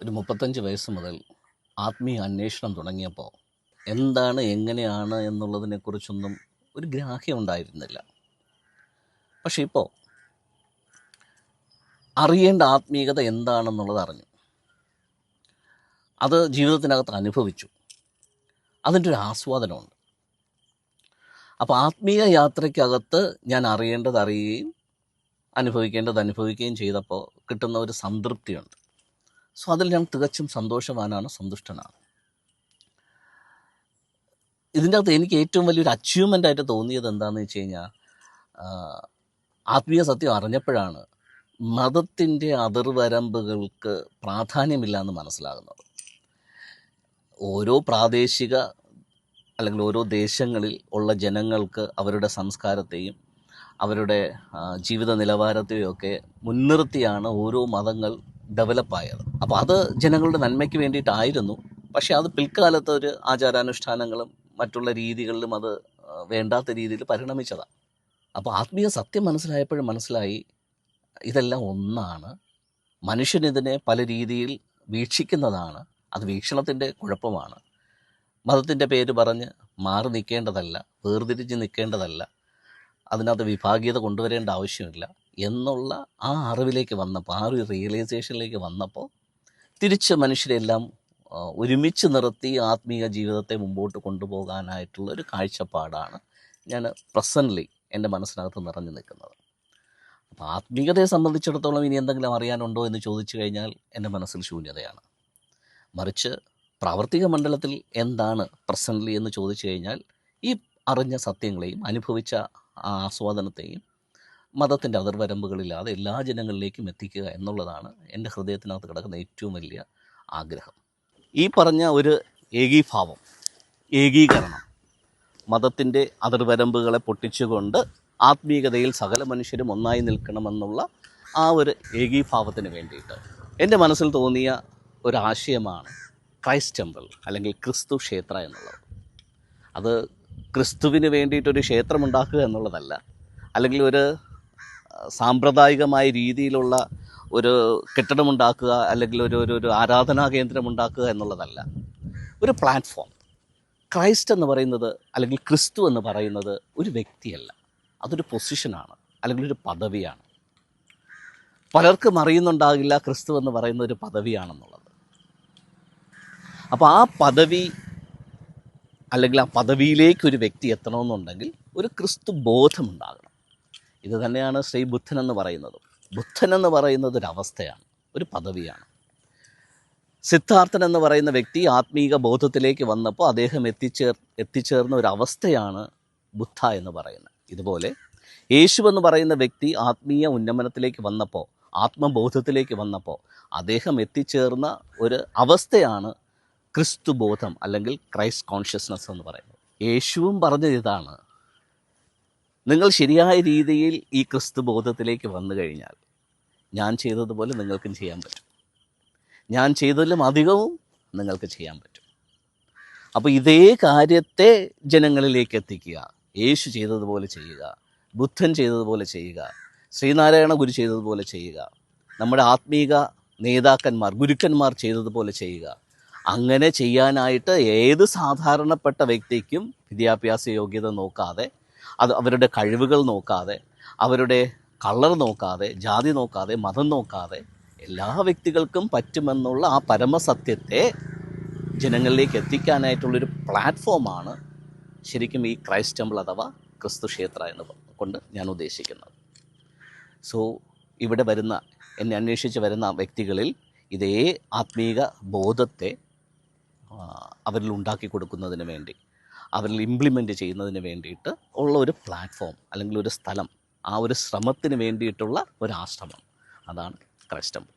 ഒരു 35 വയസ്സ് മുതൽ ആത്മീയ അന്വേഷണം തുടങ്ങിയപ്പോൾ എന്താണ് എങ്ങനെയാണ് എന്നുള്ളതിനെക്കുറിച്ചൊന്നും ഒരു ഗ്രാഹ്യം ഉണ്ടായിരുന്നില്ല. പക്ഷെ ഇപ്പോൾ അറിയേണ്ട ആത്മീയത എന്താണെന്നുള്ളത് അറിഞ്ഞു, അത് ജീവിതത്തിനകത്ത് അനുഭവിച്ചു, അതിൻ്റെ ഒരു ആസ്വാദനമുണ്ട്. അപ്പോൾ ആത്മീയ യാത്രയ്ക്കകത്ത് ഞാൻ അറിയേണ്ടത് അറിയുകയും അനുഭവിക്കേണ്ടത് അനുഭവിക്കുകയും ചെയ്തപ്പോൾ കിട്ടുന്ന ഒരു സംതൃപ്തിയുണ്ട്. സോ അതിൽ ഞാൻ തികച്ചും സന്തോഷവാനാണ്, സന്തുഷ്ടനാണ്. ഇതിൻ്റെ അകത്ത് എനിക്ക് ഏറ്റവും വലിയൊരു അച്ചീവ്മെൻ്റായിട്ട് തോന്നിയത് എന്താണെന്ന് വെച്ച് കഴിഞ്ഞാൽ, ആത്മീയ സത്യം അറിഞ്ഞപ്പോഴാണ് മതത്തിൻ്റെ അതിർവരമ്പുകൾക്ക് പ്രാധാന്യമില്ല എന്ന് മനസ്സിലാകുന്നത്. ഓരോ പ്രാദേശിക അല്ലെങ്കിൽ ഓരോ ദേശങ്ങളിൽ ഉള്ള ജനങ്ങൾക്ക് അവരുടെ സംസ്കാരത്തെയും അവരുടെ ജീവിത നിലവാരത്തെയും ഒക്കെ മുൻനിർത്തിയാണ് ഓരോ മതങ്ങൾ ഡെവലപ്പായത്. അപ്പോൾ അത് ജനങ്ങളുടെ നന്മയ്ക്ക് വേണ്ടിയിട്ടായിരുന്നു. പക്ഷേ അത് പിൽക്കാലത്ത് ഒരു ആചാരാനുഷ്ഠാനങ്ങളും മറ്റുള്ള രീതികളിലും അത് വേണ്ടാത്ത രീതിയിൽ പരിണമിച്ചതാണ്. അപ്പോൾ ആത്മീയ സത്യം മനസ്സിലായപ്പോഴും മനസ്സിലായി ഇതെല്ലാം ഒന്നാണ്. മനുഷ്യനിതിനെ പല രീതിയിൽ വീക്ഷിക്കുന്നതാണ്. അത് വീക്ഷണത്തിൻ്റെ കുഴപ്പമാണ്. മതത്തിൻ്റെ പേര് പറഞ്ഞ് മാറി നിൽക്കേണ്ടതല്ല, വേർതിരിഞ്ഞ് നിൽക്കേണ്ടതല്ല, അതിനകത്ത് വിഭാഗീയത കൊണ്ടുവരേണ്ട ആവശ്യമില്ല എന്നുള്ള ആ അറിവിലേക്ക് വന്നപ്പോൾ, ആ ഒരു റിയലൈസേഷനിലേക്ക് വന്നപ്പോൾ തിരിച്ച് മനുഷ്യരെല്ലാം ഒരുമിച്ച് നിർത്തി ആത്മീയ ജീവിതത്തെ മുമ്പോട്ട് കൊണ്ടുപോകാനായിട്ടുള്ള ഒരു കാഴ്ചപ്പാടാണ് ഞാൻ പ്രസൻ്റ്ലി എൻ്റെ മനസ്സിനകത്ത് നിറഞ്ഞു നിൽക്കുന്നത്. അപ്പോൾ ആത്മീയതയെ സംബന്ധിച്ചിടത്തോളം ഇനി എന്തെങ്കിലും അറിയാനുണ്ടോ എന്ന് ചോദിച്ചു കഴിഞ്ഞാൽ എൻ്റെ മനസ്സിൽ ശൂന്യതയാണ്. മറിച്ച് പ്രാവർത്തിക മണ്ഡലത്തിൽ എന്താണ് പ്രസൻ്റ്ലി എന്ന് ചോദിച്ചു കഴിഞ്ഞാൽ, ഈ അറിഞ്ഞ സത്യങ്ങളെയും അനുഭവിച്ച ആ ആസ്വാദനത്തെയും മതത്തിൻ്റെ അതിർവരമ്പുകളില്ലാതെ എല്ലാ ജനങ്ങളിലേക്കും എത്തിക്കുക എന്നുള്ളതാണ് എൻ്റെ ഹൃദയത്തിനകത്ത് കിടക്കുന്ന ഏറ്റവും വലിയ ആഗ്രഹം. ഈ പറഞ്ഞ ഒരു ഏകീഭാവം, ഏകീകരണം, മതത്തിൻ്റെ അതിർവരമ്പുകളെ പൊട്ടിച്ചുകൊണ്ട് ആത്മീയതയിൽ സകല മനുഷ്യരും ഒന്നായി നിൽക്കണമെന്നുള്ള ആ ഒരു ഏകീഭാവത്തിന് വേണ്ടിയിട്ട് എൻ്റെ മനസ്സിൽ തോന്നിയ ഒരാശയമാണ് ക്രൈസ്റ്റ് ടെമ്പിൾ അല്ലെങ്കിൽ ക്രിസ്തു ക്ഷേത്ര എന്നുള്ളത്. അത് ക്രിസ്തുവിന് വേണ്ടിയിട്ടൊരു ക്ഷേത്രമുണ്ടാക്കുക എന്നുള്ളതല്ല, അല്ലെങ്കിൽ ഒരു സാമ്പ്രദായികമായ രീതിയിലുള്ള ഒരു കെട്ടിടമുണ്ടാക്കുക, അല്ലെങ്കിൽ ഒരു ആരാധനാ കേന്ദ്രമുണ്ടാക്കുക എന്നുള്ളതല്ല. ഒരു പ്ലാറ്റ്ഫോം. ക്രൈസ്റ്റ് എന്ന് പറയുന്നത് അല്ലെങ്കിൽ ക്രിസ്തു എന്ന് പറയുന്നത് ഒരു വ്യക്തിയല്ല, അതൊരു പൊസിഷനാണ്, അല്ലെങ്കിൽ ഒരു പദവിയാണ്. പലർക്കും അറിയുന്നുണ്ടാകില്ല ക്രിസ്തു എന്ന് പറയുന്ന ഒരു പദവിയാണെന്നുള്ളത്. അപ്പോൾ ആ പദവി അല്ലെങ്കിൽ ആ പദവിയിലേക്ക് ഒരു വ്യക്തി എത്തണമെന്നുണ്ടെങ്കിൽ ഒരു ക്രിസ്തു ബോധമുണ്ടാകണം. ഇത് തന്നെയാണ് ശ്രീ ബുദ്ധൻ എന്ന് പറയുന്നത്. ബുദ്ധൻ എന്ന് പറയുന്നത് ഒരവസ്ഥയാണ്, ഒരു പദവിയാണ്. സിദ്ധാർത്ഥൻ എന്ന് പറയുന്ന വ്യക്തി ആത്മീക ബോധത്തിലേക്ക് വന്നപ്പോൾ അദ്ദേഹം എത്തിച്ചേർന്ന ഒരവസ്ഥയാണ് ബുദ്ധ എന്ന് പറയുന്നത്. ഇതുപോലെ യേശു എന്ന് പറയുന്ന വ്യക്തി ആത്മീയ ഉന്നമനത്തിലേക്ക് വന്നപ്പോൾ, ആത്മബോധത്തിലേക്ക് വന്നപ്പോൾ അദ്ദേഹം എത്തിച്ചേർന്ന ഒരു അവസ്ഥയാണ് ക്രിസ്തു ബോധം അല്ലെങ്കിൽ ക്രൈസ്റ്റ് കോൺഷ്യസ്നസ് എന്ന് പറയുന്നത്. യേശുവും പറഞ്ഞത് ഇതാണ്: നിങ്ങൾ ശരിയായ രീതിയിൽ ഈ ക്രിസ്തു ബോധത്തിലേക്ക് വന്നു കഴിഞ്ഞാൽ ഞാൻ ചെയ്തതുപോലെ നിങ്ങൾക്കും ചെയ്യാൻ പറ്റും, ഞാൻ ചെയ്തതിലും അധികവും നിങ്ങൾക്ക് ചെയ്യാൻ പറ്റും. അപ്പോൾ ഇതേ കാര്യത്തെ ജനങ്ങളിലേക്ക് എത്തിക്കുക. യേശു ചെയ്തതുപോലെ ചെയ്യുക, ബുദ്ധൻ ചെയ്തതുപോലെ ചെയ്യുക, ശ്രീനാരായണ ഗുരു ചെയ്തതുപോലെ ചെയ്യുക, നമ്മുടെ ആത്മീക നേതാക്കന്മാർ, ഗുരുക്കന്മാർ ചെയ്തതുപോലെ ചെയ്യുക. അങ്ങനെ ചെയ്യാനായിട്ട് ഏത് സാധാരണപ്പെട്ട വ്യക്തിക്കും വിദ്യാഭ്യാസ യോഗ്യത നോക്കാതെ, അവരുടെ കഴിവുകൾ നോക്കാതെ, അവരുടെ കളർ നോക്കാതെ, ജാതി നോക്കാതെ, മതം നോക്കാതെ എല്ലാ വ്യക്തികൾക്കും പറ്റുമെന്നുള്ള ആ പരമസത്യത്തെ ജനങ്ങളിലേക്ക് എത്തിക്കാനായിട്ടുള്ളൊരു പ്ലാറ്റ്ഫോമാണ് ശരിക്കും ഈ ക്രൈസ്റ്റ് ടെമ്പിൾ അഥവാ ക്രിസ്തു ക്ഷേത്ര എന്ന് കൊണ്ട് ഞാൻ ഉദ്ദേശിക്കുന്നത്. സോ ഇവിടെ വരുന്ന, എന്നെ അന്വേഷിച്ച് വരുന്ന വ്യക്തികളിൽ ഇതേ ആത്മീക ബോധത്തെ അവരിൽ ഉണ്ടാക്കി കൊടുക്കുന്നതിന് വേണ്ടി, അവരിൽ ഇംപ്ലിമെൻ്റ് ചെയ്യുന്നതിന് വേണ്ടിയിട്ട് ഉള്ള ഒരു പ്ലാറ്റ്ഫോം അല്ലെങ്കിൽ ഒരു സ്ഥലം, ആ ഒരു ശ്രമത്തിന് വേണ്ടിയിട്ടുള്ള ഒരു ആശ്രമം, അതാണ് ക്രൈസ്റ്റ് ടെമ്പിൾ.